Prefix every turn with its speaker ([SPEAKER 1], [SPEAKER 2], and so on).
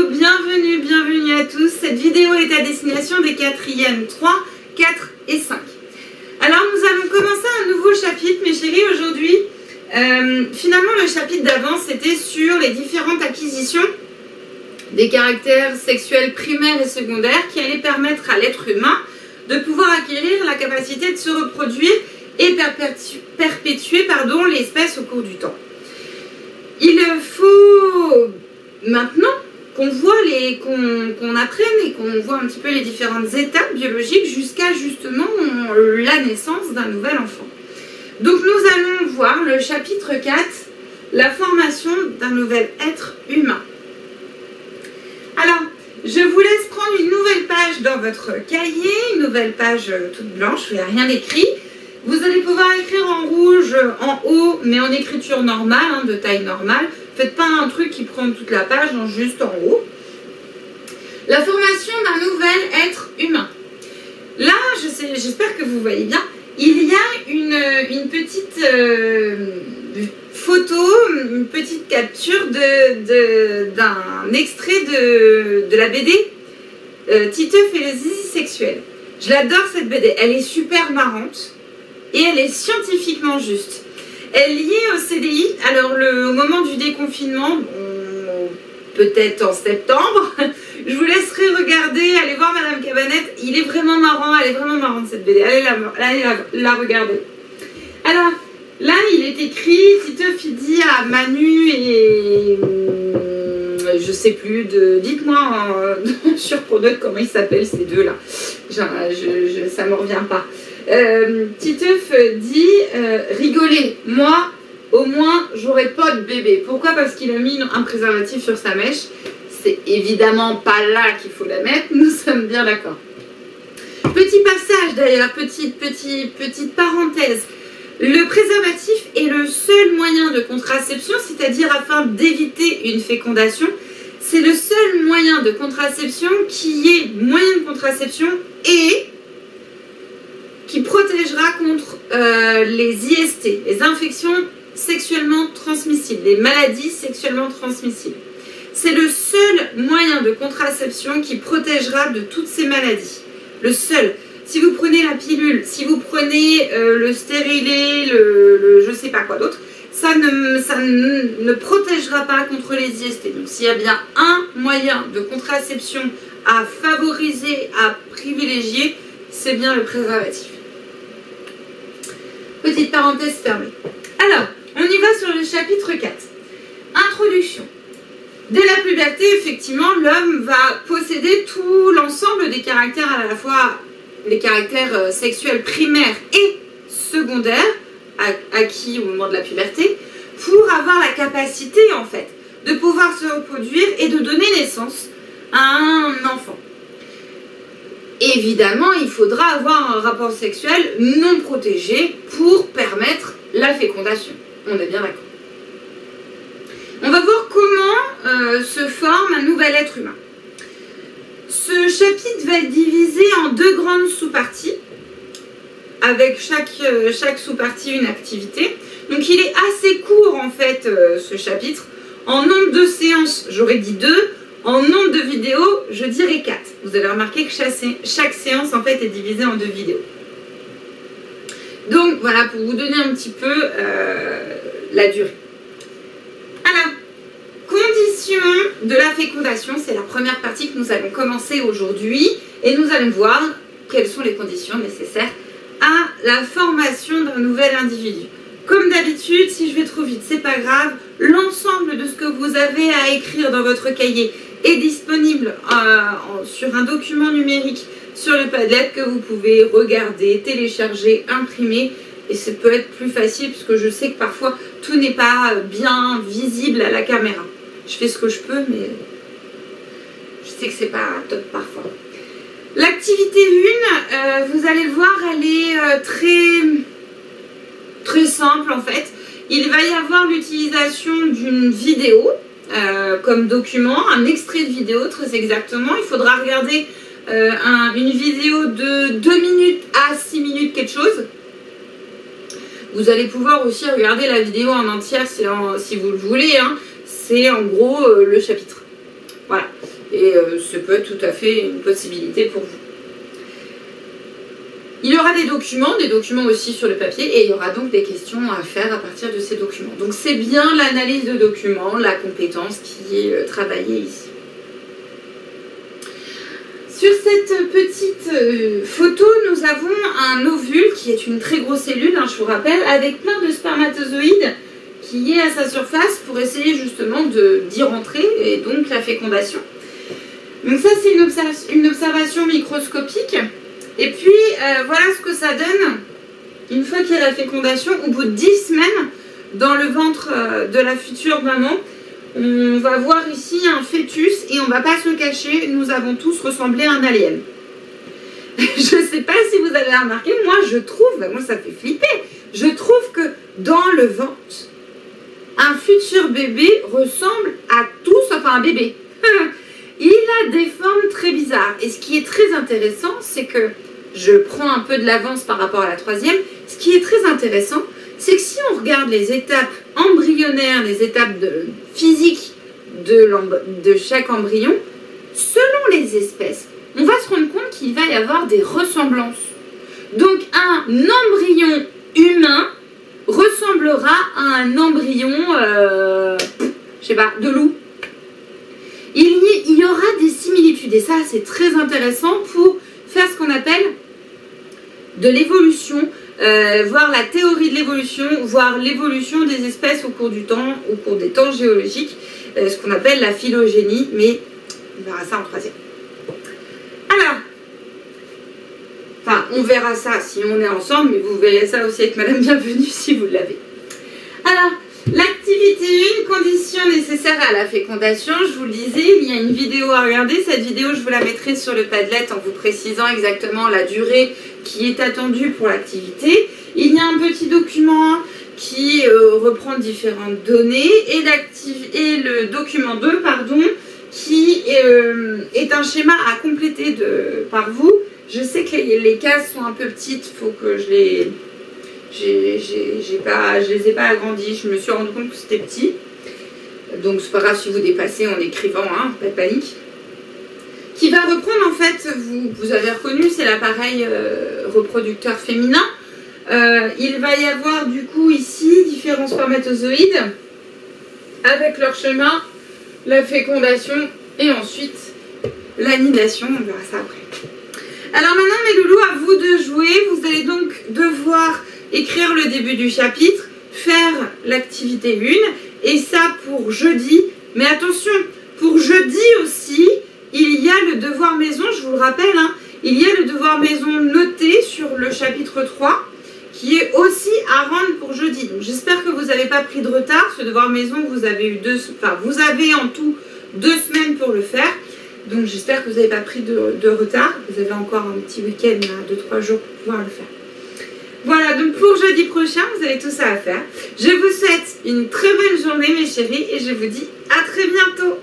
[SPEAKER 1] bienvenue à tous. Cette vidéo est à destination des 4e 3, 4 et 5. Alors nous allons commencer un nouveau chapitre, mes chéris, aujourd'hui. Finalement, le chapitre d'avant, c'était sur les différentes acquisitions des caractères sexuels primaires et secondaires qui allaient permettre à l'être humain de pouvoir acquérir la capacité de se reproduire et perpétuer l'espèce au cours du temps. Il faut maintenant qu'on voit qu'on apprenne et qu'on voit un petit peu les différentes étapes biologiques jusqu'à justement la naissance d'un nouvel enfant. Donc nous allons voir le chapitre 4, la formation d'un nouvel être humain. Alors, je vous laisse prendre une nouvelle page dans votre cahier, une nouvelle page toute blanche, il n'y a rien d'écrit. Vous allez pouvoir écrire en rouge en haut, mais en écriture normale, de taille normale. Faites pas un truc qui prend toute la page, juste en haut. La formation d'un nouvel être humain. Là, j'espère que vous voyez bien, il y a une petite photo, une petite capture d'un extrait de la BD Titeuf et les zizi sexuels. Je l'adore cette BD, elle est super marrante et elle est scientifiquement juste. Elle est liée au CDI, alors au moment du déconfinement, peut-être en septembre, je vous laisserai regarder, allez voir Madame Cabanette, il est vraiment marrant, elle est vraiment marrante cette BD, allez la regarder. Alors, là il est écrit, Titeuf il dit à Manu et je sais plus, dites-moi sur Pronote comment ils s'appellent ces deux-là, ça me revient pas. Titeuf dit rigolez, moi au moins j'aurai pas de bébé. Pourquoi? Parce qu'il a mis un préservatif sur sa mèche. C'est évidemment pas là qu'il faut la mettre, nous sommes bien d'accord. Petit passage d'ailleurs, petite parenthèse. Le préservatif est le seul moyen de contraception, c'est-à-dire afin d'éviter une fécondation. C'est le seul moyen de contraception qui est moyen de contraception et qui protégera contre les IST, les infections sexuellement transmissibles, les maladies sexuellement transmissibles. C'est le seul moyen de contraception qui protégera de toutes ces maladies. Le seul. Si vous prenez la pilule, si vous prenez le stérilet, le je sais pas quoi d'autre, ça ne protégera pas contre les IST. Donc s'il y a bien un moyen de contraception à favoriser, à privilégier, c'est bien le préservatif. Petite parenthèse fermée. Alors, on y va sur le chapitre 4. Introduction. Dès la puberté, effectivement, l'homme va posséder tout l'ensemble des caractères, à la fois les caractères sexuels primaires et secondaires, acquis au moment de la puberté, pour avoir la capacité, en fait, de pouvoir se reproduire et de donner naissance à un enfant. Évidemment, il faudra avoir un rapport sexuel non protégé pour permettre la fécondation. On est bien d'accord. On va voir comment se forme un nouvel être humain. Ce chapitre va être divisé en deux grandes sous-parties, avec chaque sous-partie une activité. Donc il est assez court en fait ce chapitre. En nombre de séances, j'aurais dit 2. En nombre de vidéos, je dirais 4. Vous avez remarqué que chaque séance en fait est divisée en 2 vidéos. Donc voilà, pour vous donner un petit peu la durée. Alors, conditions de la fécondation, c'est la première partie que nous allons commencer aujourd'hui. Et nous allons voir quelles sont les conditions nécessaires à la formation d'un nouvel individu. Comme d'habitude, si je vais trop vite, c'est pas grave. L'ensemble de ce que vous avez à écrire dans votre cahier est disponible sur un document numérique sur le Padlet que vous pouvez regarder, télécharger, imprimer. Et ça peut être plus facile parce que je sais que parfois tout n'est pas bien visible à la caméra. Je fais ce que je peux, mais je sais que c'est pas top parfois. L'activité 1, vous allez le voir, elle est très simple en fait. Il va y avoir l'utilisation d'une vidéo comme document, un extrait de vidéo très exactement. Il faudra regarder une vidéo de 2 minutes à 6 minutes quelque chose. Vous allez pouvoir aussi regarder la vidéo en entière si vous le voulez. C'est en gros le chapitre. Voilà. Et ce peut être tout à fait une possibilité pour vous. Il y aura des documents aussi sur le papier, et il y aura donc des questions à faire à partir de ces documents. Donc c'est bien l'analyse de documents, la compétence qui est travaillée ici. Sur cette petite photo, nous avons un ovule qui est une très grosse cellule, je vous rappelle, avec plein de spermatozoïdes qui est à sa surface pour essayer justement d'y rentrer, et donc la fécondation. Donc ça, c'est une observation microscopique. Et puis, voilà ce que ça donne une fois qu'il y a la fécondation, au bout de 10 semaines, dans le ventre de la future maman. On va voir ici un fœtus, et on ne va pas se le cacher, nous avons tous ressemblé à un alien. Je ne sais pas si vous avez remarqué, moi je trouve, moi ça fait flipper, je trouve que dans le ventre, un futur bébé ressemble à tout sauf à un bébé. Il a des formes très bizarres. Et ce qui est très intéressant, c'est que je prends un peu de l'avance par rapport à la troisième. Ce qui est très intéressant, c'est que si on regarde les étapes embryonnaires, les étapes physiques de chaque embryon, selon les espèces, on va se rendre compte qu'il va y avoir des ressemblances. Donc un embryon humain ressemblera à un embryon, je sais pas, de loup. Il y aura des similitudes, et ça c'est très intéressant pour faire ce qu'on appelle de l'évolution, voir la théorie de l'évolution, voir l'évolution des espèces au cours du temps, au cours des temps géologiques, ce qu'on appelle la phylogénie, mais on verra ça en troisième. Alors, enfin, on verra ça si on est ensemble, mais vous verrez ça aussi avec Madame Bienvenue si vous l'avez. Alors, l'activité 1, conditions nécessaires à la fécondation, je vous le disais, il y a une vidéo à regarder. Cette vidéo, je vous la mettrai sur le Padlet en vous précisant exactement la durée qui est attendue pour l'activité. Il y a un petit document qui reprend différentes données, et le document 2, qui est un schéma à compléter par vous. Je sais que les cases sont un peu petites, il faut que je les ai pas agrandis, je me suis rendu compte que c'était petit. Donc c'est pas grave si vous dépassez en écrivant, pas de panique. Qui va reprendre en fait, vous avez reconnu, c'est l'appareil reproducteur féminin. Il va y avoir du coup ici différents spermatozoïdes avec leur chemin, la fécondation et ensuite l'anidation, on verra ça après. Alors maintenant mes loulous, à vous de jouer. Vous allez donc devoir écrire le début du chapitre, faire l'activité 1, et ça pour jeudi. Mais attention, pour jeudi aussi, il y a le devoir maison, je vous le rappelle, il y a le devoir maison noté sur le chapitre 3, qui est aussi à rendre pour jeudi. Donc j'espère que vous n'avez pas pris de retard. Ce devoir maison, vous avez vous avez en tout 2 semaines pour le faire. Donc j'espère que vous n'avez pas pris de retard. Vous avez encore un petit week-end de 3 jours pour pouvoir le faire. Voilà, donc pour jeudi prochain, vous avez tout ça à faire. Je vous souhaite une très bonne journée mes chéris, et je vous dis à très bientôt.